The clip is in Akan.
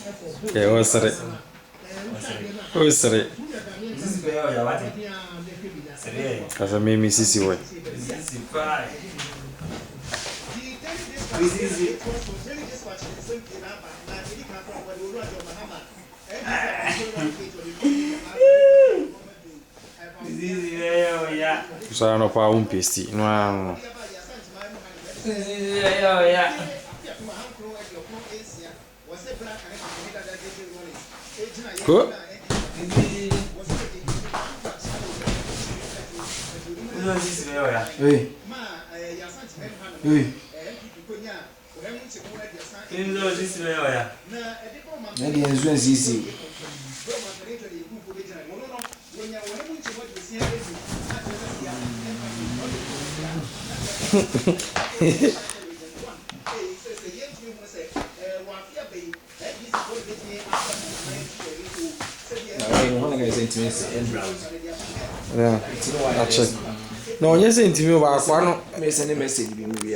Okay, what's it? What's it? Cause I made me see way. So I know for un pasty. No. Cool. Hey. Hey. Maybe it's very easy. Yeah, that's it. No, you sent me back one. Me send a message be me.